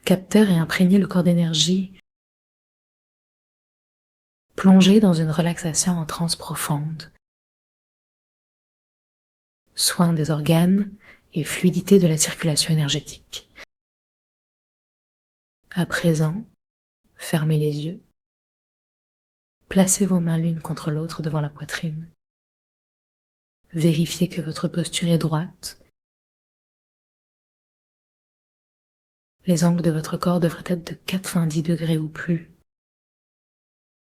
Captez et imprégnez le corps d'énergie. Plongez dans une relaxation en transe profonde. Soin des organes et fluidité de la circulation énergétique. À présent, fermez les yeux. Placez vos mains l'une contre l'autre devant la poitrine. Vérifiez que votre posture est droite. Les angles de votre corps devraient être de 90 degrés ou plus.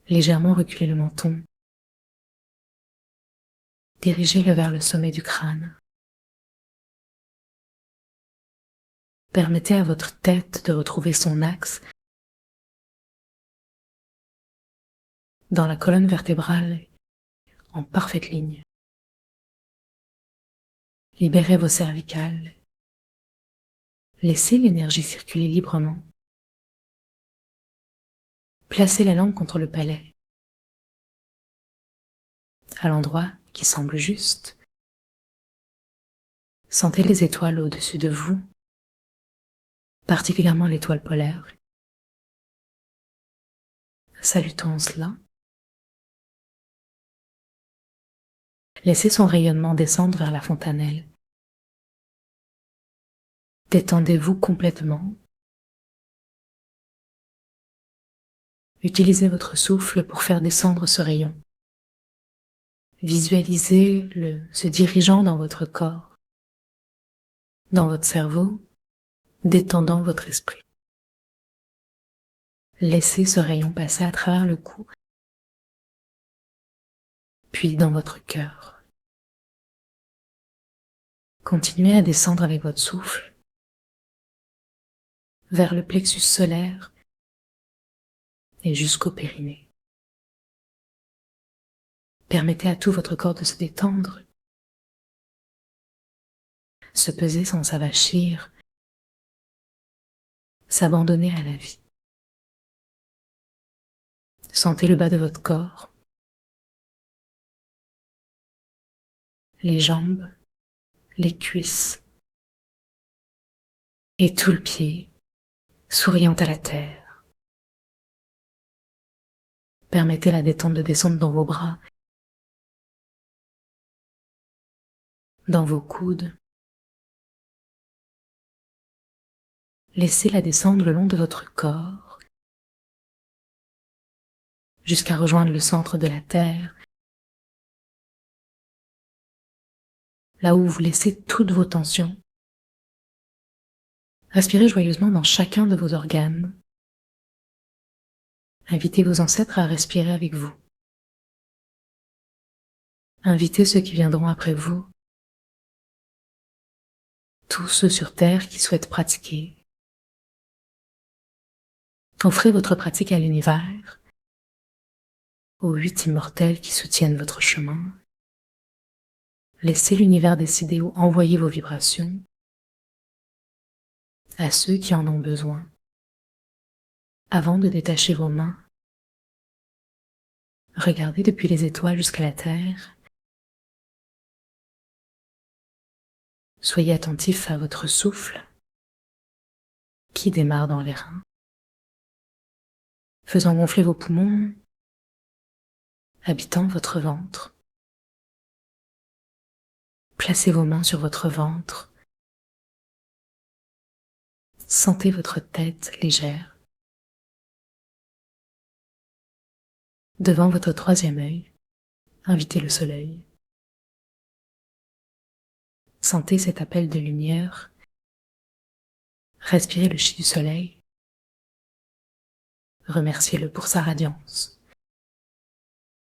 Légèrement reculez le menton. Dirigez-le vers le sommet du crâne. Permettez à votre tête de retrouver son axe dans la colonne vertébrale en parfaite ligne. Libérez vos cervicales. Laissez l'énergie circuler librement. Placez la langue contre le palais, à l'endroit qui semble juste. Sentez les étoiles au-dessus de vous, particulièrement l'étoile polaire. Salutons cela. Laissez son rayonnement descendre vers la fontanelle. Détendez-vous complètement. Utilisez votre souffle pour faire descendre ce rayon. Visualisez-le se dirigeant dans votre corps, dans votre cerveau, détendant votre esprit. Laissez ce rayon passer à travers le cou, puis dans votre cœur. Continuez à descendre avec votre souffle vers le plexus solaire et jusqu'au périnée. Permettez à tout votre corps de se détendre, se peser sans s'avachir, s'abandonner à la vie. Sentez le bas de votre corps, les jambes, les cuisses et tout le pied, souriant à la terre. Permettez la détente de descendre dans vos bras, dans vos coudes. Laissez-la descendre le long de votre corps, jusqu'à rejoindre le centre de la terre, là où vous laissez toutes vos tensions. Respirez joyeusement dans chacun de vos organes. Invitez vos ancêtres à respirer avec vous. Invitez ceux qui viendront après vous, tous ceux sur Terre qui souhaitent pratiquer. Offrez votre pratique à l'univers, aux 8 immortels qui soutiennent votre chemin. Laissez l'univers décider où envoyer vos vibrations à ceux qui en ont besoin. Avant de détacher vos mains, regardez depuis les étoiles jusqu'à la Terre. Soyez attentif à votre souffle qui démarre dans les reins, faisant gonfler vos poumons, habitant votre ventre. Placez vos mains sur votre ventre. Sentez votre tête légère. Devant votre troisième œil, invitez le soleil. Sentez cet appel de lumière. Respirez le chi du soleil. Remerciez-le pour sa radiance.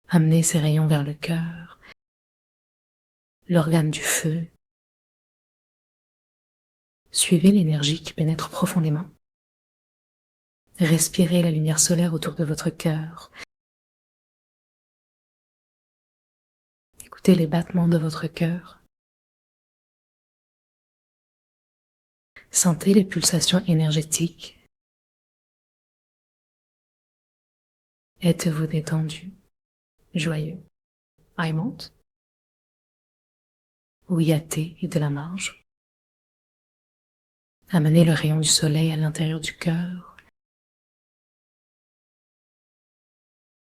Amenez ses rayons vers le cœur, l'organe du feu. Suivez l'énergie qui pénètre profondément. Respirez la lumière solaire autour de votre cœur. Écoutez les battements de votre cœur. Sentez les pulsations énergétiques. Êtes-vous détendu, joyeux? I monte? Ou y a-t-il de la marge? Amenez le rayon du soleil à l'intérieur du cœur.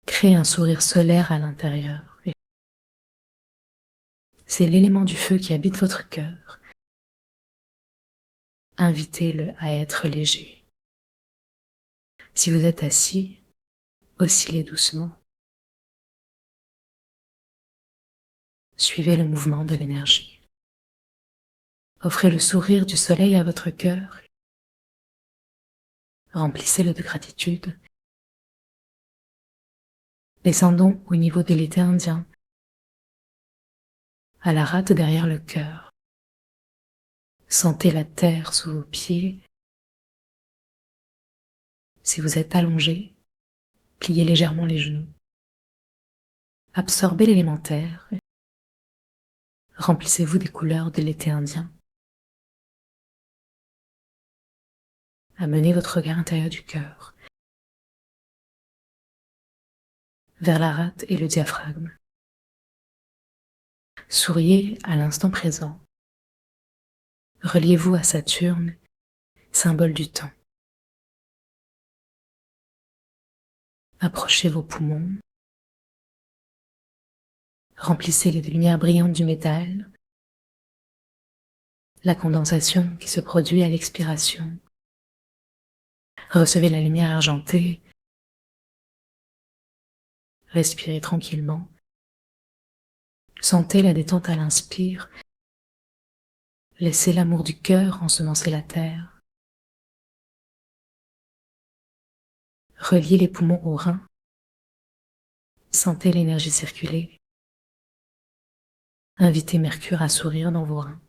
Créez un sourire solaire à l'intérieur. C'est l'élément du feu qui habite votre cœur. Invitez-le à être léger. Si vous êtes assis, oscillez doucement. Suivez le mouvement de l'énergie. Offrez le sourire du soleil à votre cœur. Remplissez-le de gratitude. Descendons au niveau de l'été indien, à la rate derrière le cœur. Sentez la terre sous vos pieds. Si vous êtes allongé, pliez légèrement les genoux. Absorbez l'élémentaire. Remplissez-vous des couleurs de l'été indien. Amenez votre regard intérieur du cœur vers la rate et le diaphragme. Souriez à l'instant présent. Reliez-vous à Saturne, symbole du temps. Approchez vos poumons. Remplissez-les de lumière brillante du métal. La condensation qui se produit à l'expiration. Recevez la lumière argentée. Respirez tranquillement. Sentez la détente à l'inspire. Laissez l'amour du cœur ensemencer la terre. Reliez les poumons aux reins. Sentez l'énergie circuler. Invitez Mercure à sourire dans vos reins.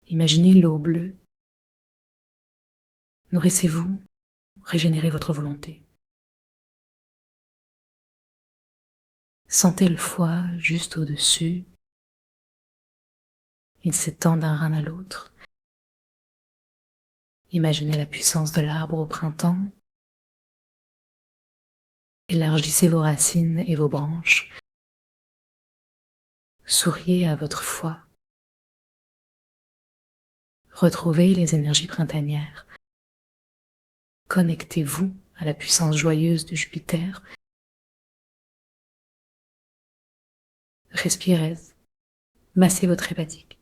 Imaginez l'eau bleue. Nourrissez-vous, régénérez votre volonté. Sentez le foie juste au-dessus. Il s'étend d'un rein à l'autre. Imaginez la puissance de l'arbre au printemps. Élargissez vos racines et vos branches. Souriez à votre foie. Retrouvez les énergies printanières. Connectez-vous à la puissance joyeuse de Jupiter. Respirez. Massez votre hépatique.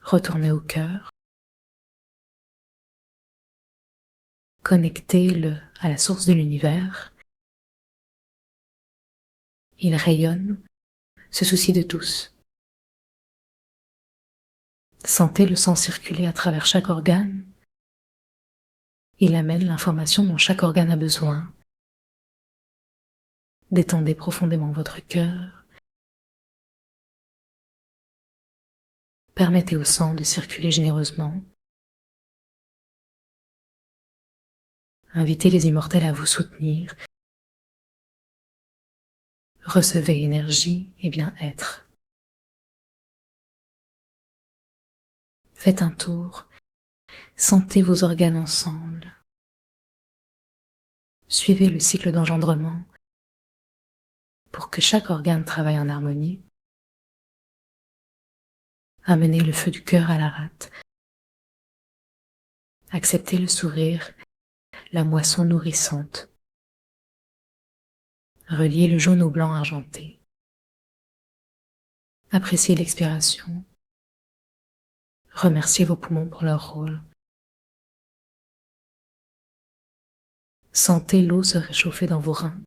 Retournez au cœur. Connectez-le à la source de l'univers. Il rayonne, se soucie de tous. Sentez le sang circuler à travers chaque organe. Il amène l'information dont chaque organe a besoin. Détendez profondément votre cœur. Permettez au sang de circuler généreusement. Invitez les immortels à vous soutenir. Recevez énergie et bien-être. Faites un tour. Sentez vos organes ensemble. Suivez le cycle d'engendrement pour que chaque organe travaille en harmonie. Amenez le feu du cœur à la rate. Acceptez le sourire, la moisson nourrissante. Reliez le jaune au blanc argenté. Appréciez l'expiration. Remerciez vos poumons pour leur rôle. Sentez l'eau se réchauffer dans vos reins.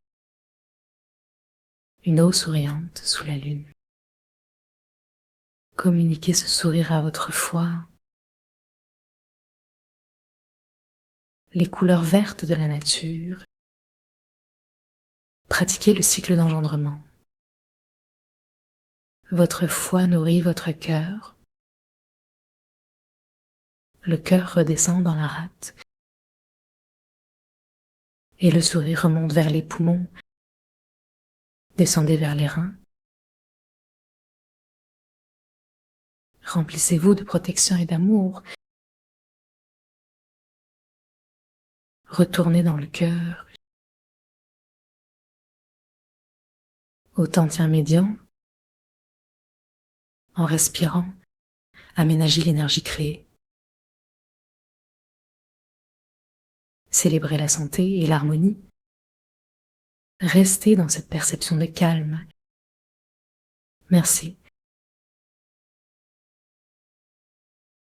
Une eau souriante sous la lune. Communiquez ce sourire à votre foie. Les couleurs vertes de la nature. Pratiquez le cycle d'engendrement. Votre foie nourrit votre cœur. Le cœur redescend dans la rate. Et le sourire remonte vers les poumons. Descendez vers les reins. Remplissez-vous de protection et d'amour. Retournez dans le cœur. Au tantien médian. En respirant, aménagez l'énergie créée. célébrez la santé et l'harmonie. Restez dans cette perception de calme. Merci